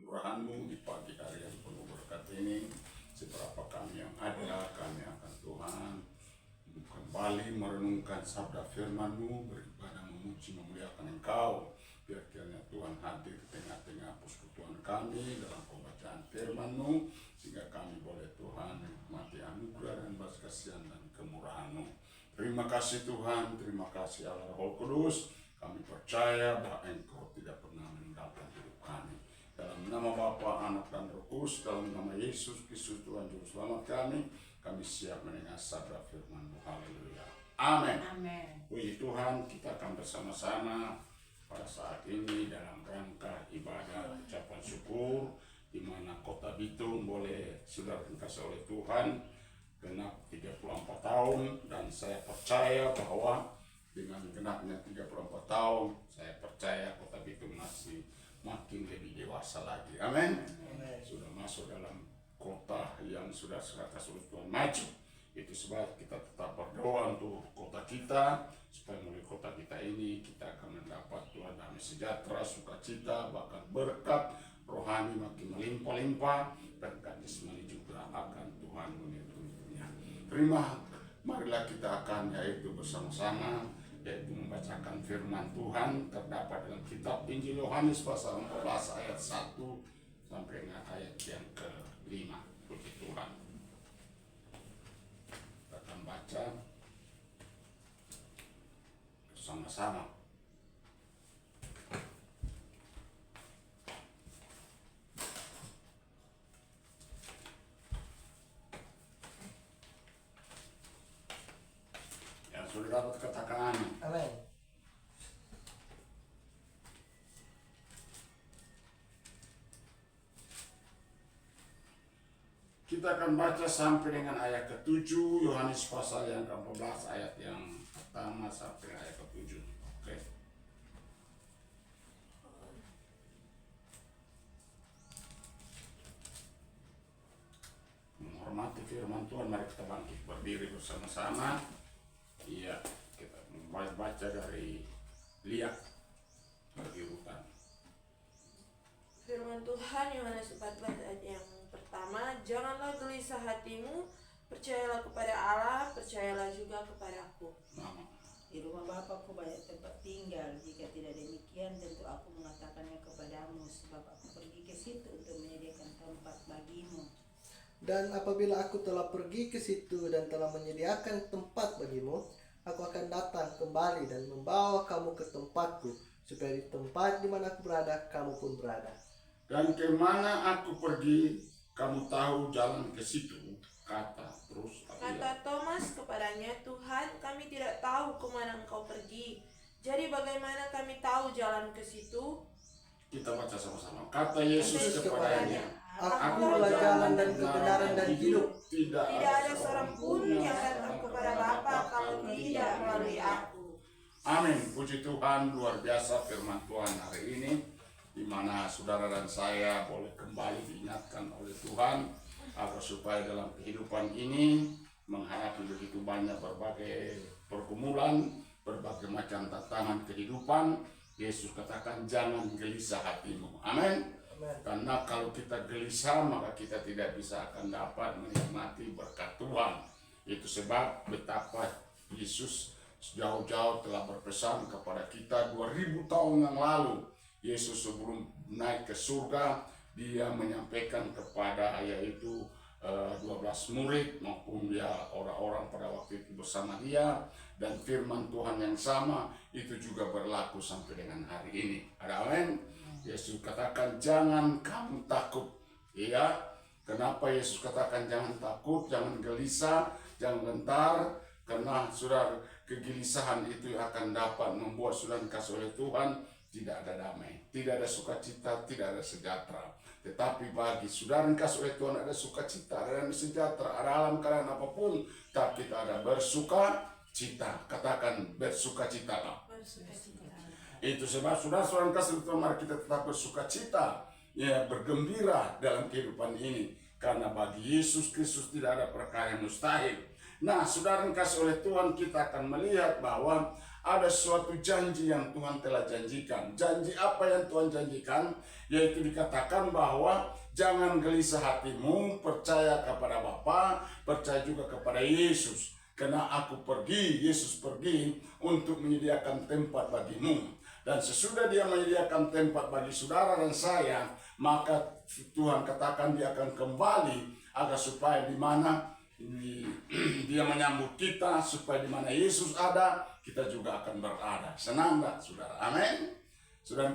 kemurahan-Mu di pagi hari yang penuh berkat ini. Seberapa kami yang ada, kami akan Tuhan kembali merenungkan sabda firman-Mu, beribadah, memuji, memuliakan Engkau. Biar kiranya Tuhan hadir di tengah-tengah persekutuan kami dalam pembacaan firman-Mu, sehingga kami boleh Tuhan nikmati anugerah dan belas kasihan dan kemurahan-Mu. Terima kasih Tuhan, terima kasih Allah Roh Kudus. Kami percaya bahwa Engkau tidak pernah meninggalkan hidup kami. Dalam nama Bapa, Anak, dan Roh Kudus, dalam nama Yesus Kristus Tuhan Juru Selamat kami siap mendengar sabda firman-Mu. Haleluya. Amin. Amin. Puji Tuhan, kita akan bersama-sama pada saat ini dalam rangka ibadah ucapan syukur, di mana Kota Bitung boleh sudah dikasih oleh Tuhan genap 34 tahun, dan saya percaya bahwa dengan genapnya 34 tahun, saya percaya Kota Bitung masih makin lebih dewasa lagi. Amin. Sudah masuk dalam kota yang sudah seratus oleh Tuhan maju. Itu sebab kita tetap berdoa untuk kota kita, supaya melalui kota kita ini kita akan mendapat Tuhan damai sejahtera, sukacita, bahkan berkat rohani makin melimpah-limpah, berkat jasmani juga akan Tuhan menurunkannya. Marilah kita akan yaitu bersama-sama, yaitu membacakan firman Tuhan terdapat dalam kitab Injil Yohanes pasal 14 ayat 1 sampai dengan ayat yang ke-5. Puji Tuhan. Kita akan baca bersama-sama. Yang sudah dapat katakan amin. Amin. Kita akan baca sampai dengan ayat ke-7, Yohanes pasal yang ke-14, ayat yang pertama sampai ayat ke-7. Oke. Menghormati firman Tuhan, mari kita bangkit berdiri bersama-sama. Iya, kita baca dari Lihat bagi urutan. Firman Tuhan Yohanes 14 ayat yang pertama, janganlah gelisah hatimu, percayalah kepada Allah, percayalah juga kepadaku. Mama. Di rumah Bapakku banyak tempat tinggal, jika tidak demikian tentu aku mengatakannya kepadamu, sebab aku pergi ke situ untuk menyediakan tempat bagimu. Dan apabila aku telah pergi ke situ dan telah menyediakan tempat bagimu, aku akan datang kembali dan membawa kamu ke tempatku, supaya di tempat di mana aku berada, kamu pun berada. Dan kemana aku pergi, kamu tahu jalan ke situ, kata terus. Kata Thomas kepadanya, Tuhan, kami tidak tahu kemana Engkau pergi. Jadi bagaimana kami tahu jalan ke situ? Kita baca sama-sama. Kata Yesus kepadanya, Akulah jalan dan kebenaran dan hidup. Tidak ada seorang pun yang datang kepada Bapa kalau tidak melalui aku. Amin. Puji Tuhan, luar biasa firman Tuhan hari ini, di mana saudara dan saya boleh kembali diingatkan oleh Tuhan agar supaya dalam kehidupan ini menghadapi begitu banyak berbagai pergumulan, berbagai macam tantangan kehidupan. Yesus katakan jangan gelisah hatimu. Amin. Karena kalau kita gelisah, maka kita tidak bisa akan dapat menikmati berkat Tuhan. Itu sebab betapa Yesus jauh-jauh telah berpesan kepada kita 2000 tahun yang lalu. Yesus sebelum naik ke surga, dia menyampaikan kepada yaitu 12 murid maupun dia orang-orang pada waktu itu bersama dia, dan firman Tuhan yang sama itu juga berlaku sampai dengan hari ini. Ada amin. Yesus katakan jangan kamu takut. Iya, kenapa Yesus katakan jangan takut, jangan gelisah, jangan gentar, karena saudara kegelisahan itu akan dapat membuat saudara dikasih oleh Tuhan tidak ada damai, tidak ada sukacita, tidak ada sejahtera. Tetapi bagi saudara yang kasih oleh Tuhan ada sukacita, ada sejahtera, ada alam keadaan apapun, tapi kita ada bersukacita. Katakan bersukacitalah. Itu sebab saudara-saudara yang kasih oleh Tuhan, mari kita tetap bersukacita, ya, bergembira dalam kehidupan ini. Karena bagi Yesus Kristus tidak ada perkara yang mustahil. Nah, saudara yang kasih oleh Tuhan, kita akan melihat bahwa ada suatu janji yang Tuhan telah janjikan. Janji apa yang Tuhan janjikan? Yaitu dikatakan bahwa jangan gelisah hatimu, percaya kepada Bapa, percaya juga kepada Yesus. Karena aku pergi, Yesus pergi untuk menyediakan tempat bagimu. Dan sesudah dia menyediakan tempat bagi saudara dan saya, maka Tuhan katakan dia akan kembali agar supaya di mana dia menyambut kita, supaya di mana Yesus ada, kita juga akan berada. Senang tak, saudara? Amin. Saudara,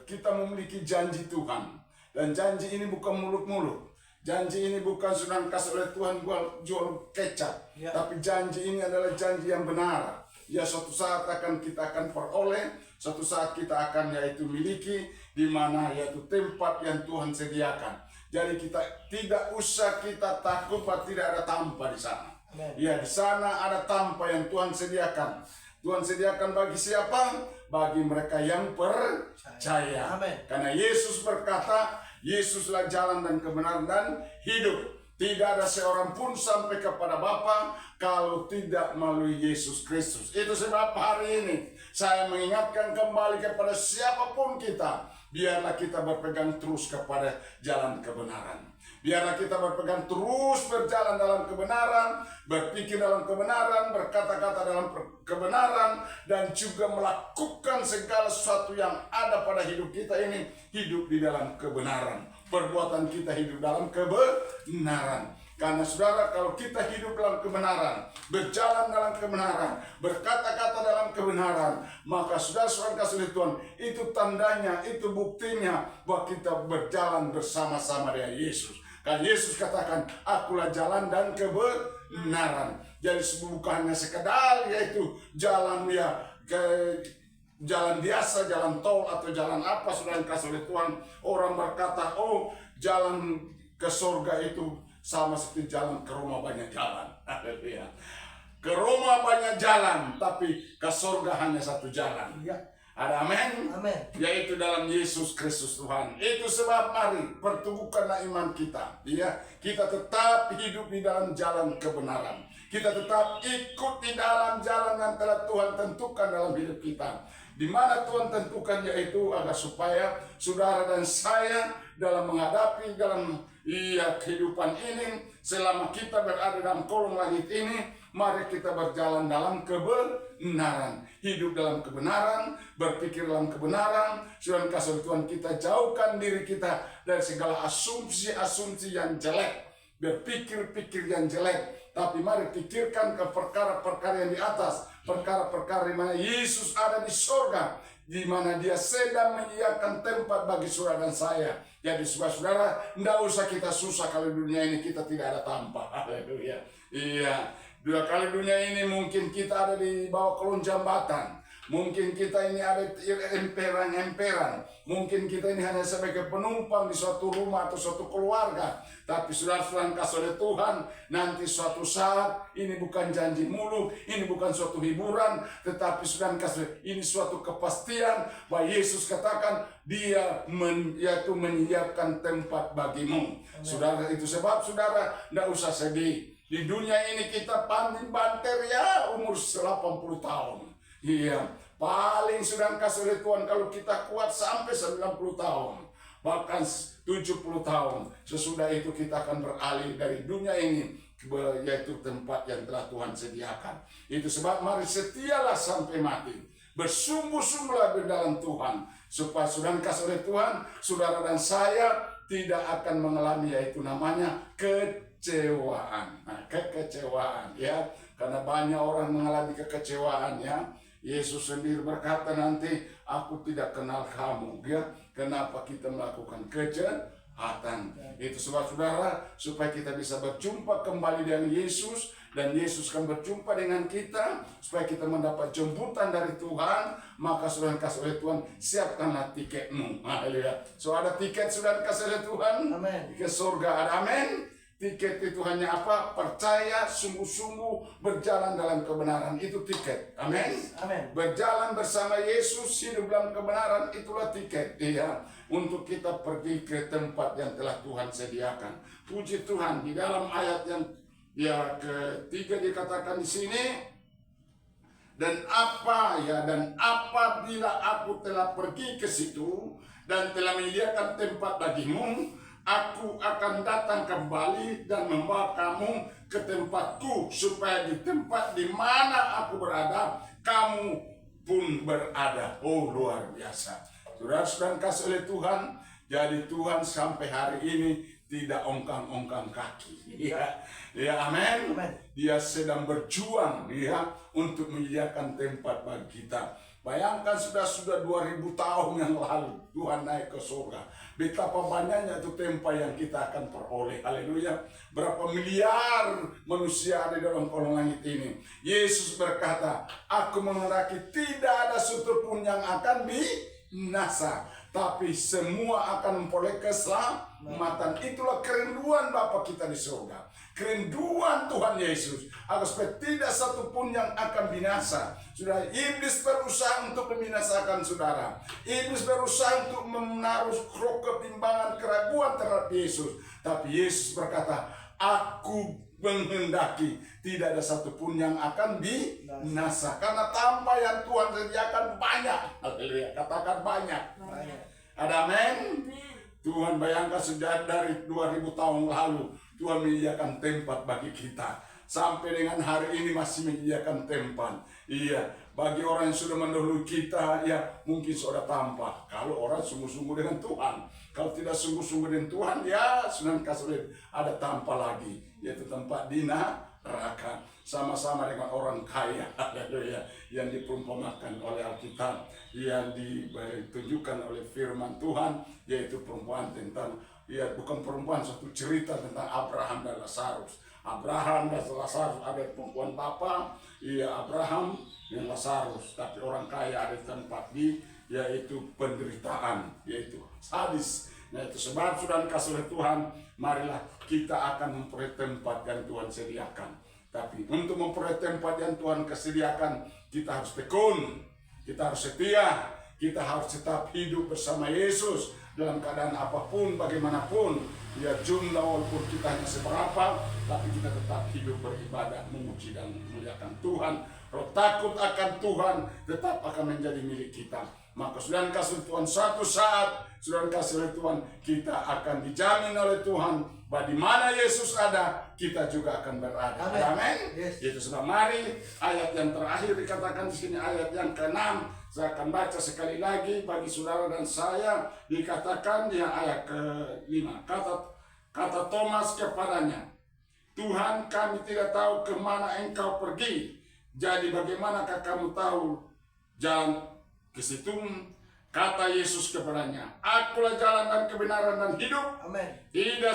kita memiliki janji Tuhan, dan janji ini bukan muluk-muluk. Janji ini bukan sudah kasih oleh Tuhan jual kecap, tapi janji ini adalah janji yang benar. Ya, suatu saat kita akan peroleh, suatu saat kita akan yaitu miliki, di mana yaitu tempat yang Tuhan sediakan. Jadi kita tidak usah kita takut bahwa tidak ada tanpa di sana. Ya, di sana ada tanpa yang Tuhan sediakan. Tuhan sediakan bagi siapa? Bagi mereka yang percaya. Karena Yesus berkata, Yesuslah jalan dan kebenaran dan hidup. Tidak ada seorang pun sampai kepada Bapa kalau tidak melalui Yesus Kristus. Itu sebab hari ini saya mengingatkan kembali kepada siapapun kita, biarlah kita berpegang terus kepada jalan kebenaran. Biarlah kita berpegang terus berjalan dalam kebenaran, berpikir dalam kebenaran, berkata-kata dalam kebenaran, dan juga melakukan segala sesuatu yang ada pada hidup kita ini, hidup di dalam kebenaran. Perbuatan kita hidup dalam kebenaran. Karena saudara, kalau kita hidup dalam kebenaran, berjalan dalam kebenaran, berkata-kata dalam kebenaran, maka saudara-saudara kasih Tuhan, itu tandanya, itu buktinya bahwa kita berjalan bersama-sama dengan Yesus. Karena Yesus katakan, akulah jalan dan kebenaran. Jadi bukan hanya sekedar yaitu jalan jalan biasa, jalan tol atau jalan apa sudah dikasih oleh Tuhan. Orang berkata, oh jalan ke surga itu sama seperti jalan ke Roma banyak jalan. Ke Roma banyak jalan, tapi ke surga hanya satu jalan. Ada amin? Yaitu dalam Yesus Kristus Tuhan. Itu sebab mari pertumbuhkanlah iman kita. Ya, kita tetap hidup di dalam jalan kebenaran. Kita tetap ikut di dalam jalan yang telah Tuhan tentukan dalam hidup kita. Di mana Tuhan tentukan, yaitu agar supaya saudara dan saya dalam menghadapi dalam kehidupan ini, selama kita berada dalam kolong langit ini, mari kita berjalan dalam kebenaran, hidup dalam kebenaran, berpikir dalam kebenaran. Sudah kasih Tuhan, kita jauhkan diri kita dari segala asumsi-asumsi yang jelek, berpikir-pikir yang jelek. Tapi mari pikirkan ke perkara-perkara yang di atas, perkara-perkara di mana Yesus ada di surga, di mana dia sedang menyediakan tempat bagi saudara dan saya. Jadi saudara, tidak usah kita susah kalau dunia ini kita tidak ada tanpa. Haleluya. Iya. Dua kali dunia ini mungkin kita ada di bawah kolong jambatan. Mungkin kita ini ada emperan-emperan. Mungkin kita ini hanya sebagai penumpang di suatu rumah atau suatu keluarga. Tapi saudara-saudara kasih oleh Tuhan, nanti suatu saat ini bukan janji muluk, ini bukan suatu hiburan, tetapi saudara kasih ini suatu kepastian bahwa Yesus katakan dia yaitu menyiapkan tempat bagimu. Saudara, itu sebab saudara tidak usah sedih. Di dunia ini kita banter ya umur 80 tahun. Iya, paling sudah kasih oleh Tuhan kalau kita kuat sampai 90 tahun. Bahkan 70 tahun. Sesudah itu kita akan beralih dari dunia ini, yaitu tempat yang telah Tuhan sediakan. Itu sebab mari setialah sampai mati. Bersungguh-sungguhlah di dalam Tuhan. Supaya sudah kasih oleh Tuhan, saudara dan saya tidak akan mengalami yaitu namanya kekecewaan. Nah, kekecewaan ya. Karena banyak orang mengalami kekecewaan ya. Yesus sendiri berkata nanti, aku tidak kenal kamu. Ya, kenapa kita melakukan kejahatan? Itu sebab saudara, supaya kita bisa berjumpa kembali dengan Yesus, dan Yesus akan berjumpa dengan kita, supaya kita mendapat jemputan dari Tuhan. Maka saudara kasih oleh Tuhan, siapkanlah tiketmu. Haleluya. So ada tiket saudara kasih oleh Tuhan. Amin. Ke surga ada, amin. Tiket itu hanya apa? Percaya, sungguh-sungguh berjalan dalam kebenaran. Itu tiket. Amin. Berjalan bersama Yesus, hidup dalam kebenaran, itulah tiket. Iya. Untuk kita pergi ke tempat yang telah Tuhan sediakan. Puji Tuhan, di dalam ayat yang ketiga dikatakan di sini, Dan apabila aku telah pergi ke situ dan telah menyediakan tempat bagimu, aku akan datang kembali dan membawa kamu ke tempatku, supaya di tempat di mana aku berada, kamu pun berada. Oh, luar biasa. Saudara-saudara kasih oleh Tuhan, jadi Tuhan sampai hari ini tidak ongkang-ongkang kaki. Ya, amin. Dia sedang berjuang untuk menyediakan tempat bagi kita. Bayangkan sudah 2000 tahun yang lalu Tuhan naik ke surga. Betapa banyaknya itu tempat yang kita akan peroleh. Haleluya. Berapa miliar manusia ada dalam kolong langit ini. Yesus berkata, aku menghendaki tidak ada satupun yang akan binasa, tapi semua akan memperoleh keselamatan. Itulah kerinduan Bapa kita di surga. Kerinduan Tuhan Yesus agar supaya tidak satupun yang akan binasa. Sudah, iblis berusaha untuk membinasakan saudara. Iblis berusaha untuk menaruh ketimbangan keraguan terhadap Yesus. Tapi Yesus berkata, aku menghendaki tidak ada satupun yang akan binasa. Karena tanpa yang Tuhan sediakan banyak. Haleluya, katakan banyak. Ada amin? Tuhan bayangkan sejak dari 2000 tahun lalu Tuhan menyediakan tempat bagi kita. Sampai dengan hari ini masih menyediakan tempat. Iya, bagi orang yang sudah mendahului kita, ya mungkin sudah tampak. Kalau orang sungguh-sungguh dengan Tuhan. Kalau tidak sungguh-sungguh dengan Tuhan, ya sudah kasih ada tampak lagi. Yaitu tempat di neraka. Sama-sama dengan orang kaya. Haleluya. Yang diperumpamakan oleh Alkitab. Yang ditunjukkan oleh firman Tuhan. Yaitu perumpamaan tentang, ya bukan perempuan, satu cerita tentang Abraham dan Lazarus. Abraham dan Lazarus ada perempuan bapa, iya Abraham dan Lazarus. Tapi orang kaya ada tempat yaitu penderitaan, yaitu sadis. Nah itu sebab sudah dikasih oleh Tuhan, marilah kita akan memperoleh tempat yang Tuhan sediakan. Tapi untuk memperoleh tempat yang Tuhan kesediakan, kita harus tekun, kita harus setia, kita harus tetap hidup bersama Yesus. Dalam keadaan apapun, bagaimanapun, ya jumlah walaupun kita hanya seberapa, tapi kita tetap hidup beribadah, memuji dan memuliakan Tuhan. Roh takut akan Tuhan tetap akan menjadi milik kita. Maka sudah kasih Tuhan, suatu saat sudah kasih oleh Tuhan, kita akan dijamin oleh Tuhan bahwa di mana Yesus ada, kita juga akan berada. Amin. Yes. Itu sudah, mari ayat yang terakhir dikatakan di sini, ayat yang ke-6. Saya akan baca sekali lagi bagi saudara dan saya. Dikatakan di ayat ke-5. Kata Thomas kepadanya, Tuhan, kami tidak tahu kemana engkau pergi. Jadi bagaimanakah kamu tahu jalan ke situ? Kata Yesus kepadanya, akulah jalan dan kebenaran dan hidup. Amen. Tidak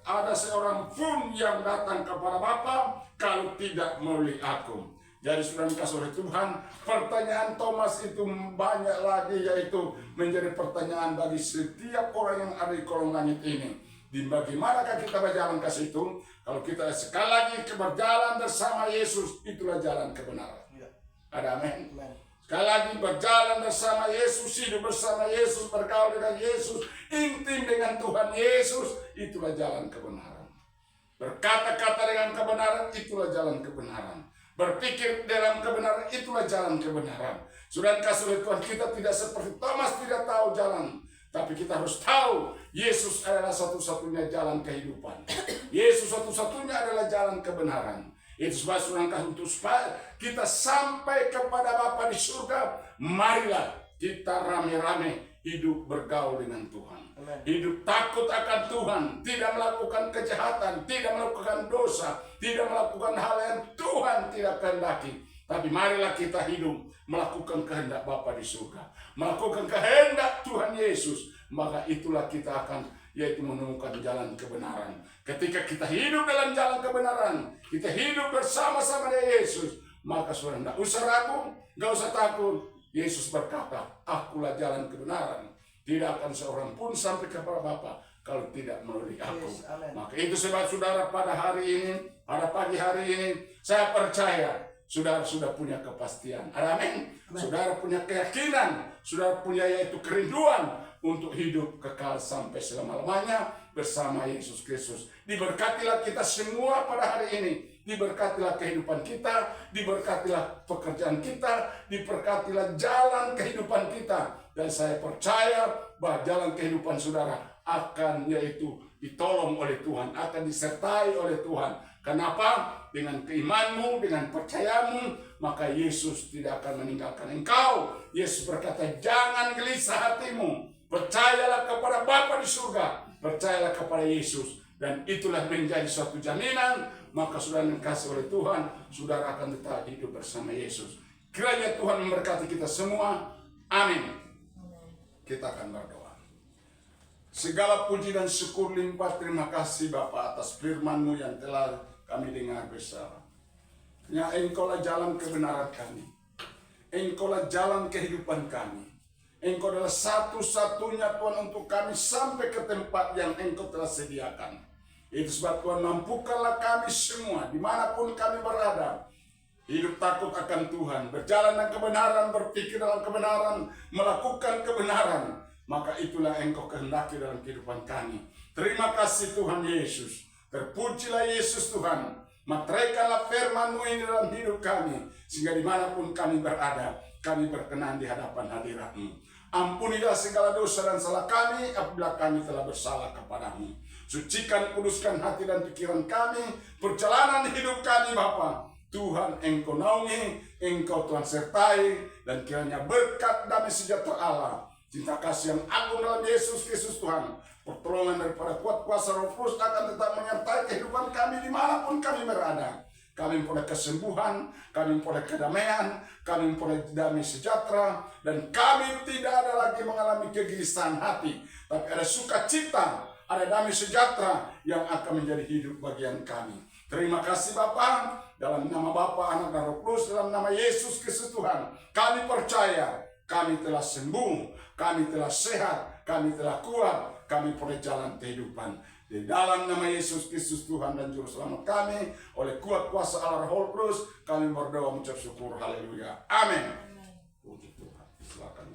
ada seorang pun yang datang kepada Bapa kalau tidak melalui aku. Jadi sudah dikasih oleh Tuhan, pertanyaan Thomas itu banyak lagi, yaitu menjadi pertanyaan bagi setiap orang yang ada di kolong langit ini. Di bagaimanakah kita berjalan ke situ? Kalau kita sekali lagi berjalan bersama Yesus, itulah jalan kebenaran. Ada amin? Sekali lagi berjalan bersama Yesus, hidup bersama Yesus, bergaul dengan Yesus, intim dengan Tuhan Yesus, itulah jalan kebenaran. Berkata-kata dengan kebenaran, itulah jalan kebenaran. Berpikir dalam kebenaran, itulah jalan kebenaran. Sudah dikasih oleh Tuhan, kita tidak seperti Thomas tidak tahu jalan. Tapi kita harus tahu, Yesus adalah satu-satunya jalan kehidupan. Yesus satu-satunya adalah jalan kebenaran. Itu sebab surangkah untuk supaya kita sampai kepada Bapa di surga. Marilah kita rame-rame hidup bergaul dengan Tuhan. Amen. Hidup takut akan Tuhan, tidak melakukan kejahatan, tidak melakukan dosa, tidak melakukan hal yang Tuhan tidak kehendaki. Tapi marilah kita hidup melakukan kehendak Bapa di surga, melakukan kehendak Tuhan Yesus. Maka itulah kita akan, yaitu menemukan jalan kebenaran. Ketika kita hidup dalam jalan kebenaran, kita hidup bersama-sama dengan Yesus, maka saudara tidak usah ragu, tidak usah takut. Yesus berkata, akulah jalan kebenaran. Tidak akan seorang pun sampai kepada Bapa kalau tidak melalui aku. Yes, maka itu sebab saudara pada hari ini, pada pagi hari ini, saya percaya saudara sudah punya kepastian. Amin. Saudara punya keyakinan, saudara punya yaitu kerinduan untuk hidup kekal sampai selama-lamanya bersama Yesus Kristus. Diberkatilah kita semua pada hari ini diberkatilah kehidupan kita, diberkatilah pekerjaan kita, diberkatilah jalan kehidupan kita. Dan saya percaya bahwa jalan kehidupan saudara akan yaitu ditolong oleh Tuhan, akan disertai oleh Tuhan. Kenapa? Dengan keimanmu, dengan percayamu, maka Yesus tidak akan meninggalkan engkau. Yesus berkata, jangan gelisah hatimu, percayalah kepada Bapa di surga, percayalah kepada Yesus. Dan itulah menjadi suatu jaminan, maka saudara yang dikasih oleh Tuhan, saudara akan tetap hidup bersama Yesus. Kiranya Tuhan memberkati kita semua. Amin. Kita akan berdoa. Segala puji dan syukur limpah terima kasih Bapa atas firman-Mu yang telah kami dengar bersama. Ya, Engkaulah jalan kebenaran kami. Engkaulah jalan kehidupan kami. Engkau adalah satu-satunya Tuhan untuk kami sampai ke tempat yang Engkau telah sediakan. Itu sebab Tuhan, mampukanlah kami semua dimanapun kami berada, hidup takut akan Tuhan, berjalan dalam kebenaran, berpikir dalam kebenaran, melakukan kebenaran. Maka itulah Engkau kehendaki dalam kehidupan kami. Terima kasih Tuhan Yesus. Terpujilah Yesus Tuhan. Materaikanlah firman-Mu ini dalam hidup kami, sehingga dimanapun kami berada, kami berkenan di hadapan hadirat-Mu. Ampunilah segala dosa dan salah kami apabila kami telah bersalah kepada-Mu. Sucikan, kuduskan hati dan pikiran kami, perjalanan hidup kami Bapa. Tuhan, Engkau naungi, Engkau Tuhan sertai, dan kiranya berkat damai sejahtera Allah, cinta kasih yang agung dalam Yesus Kristus Tuhan, pertolongan daripada kuat kuasa Roh Kudus akan tetap menyertai kehidupan kami dimanapun kami berada. Kami memperoleh kesembuhan, kami memperoleh kedamaian, kami memperoleh damai sejahtera, dan kami tidak ada lagi mengalami kegelisahan hati, tapi ada sukacita, ada damai sejahtera yang akan menjadi hidup bagian kami. Terima kasih Bapa, dalam nama Bapa, Anak, dan Roh Kudus, dalam nama Yesus Kristus Tuhan, kami percaya, kami telah sembuh, kami telah sehat, kami telah kuat, kami peroleh jalan kehidupan. Di dalam nama Yesus Kristus Tuhan dan Juru Selamat kami, oleh kuat kuasa Allah Roh Kudus, kami berdoa mengucap syukur. Haleluya. Amin. Puji Tuhan. Silakan.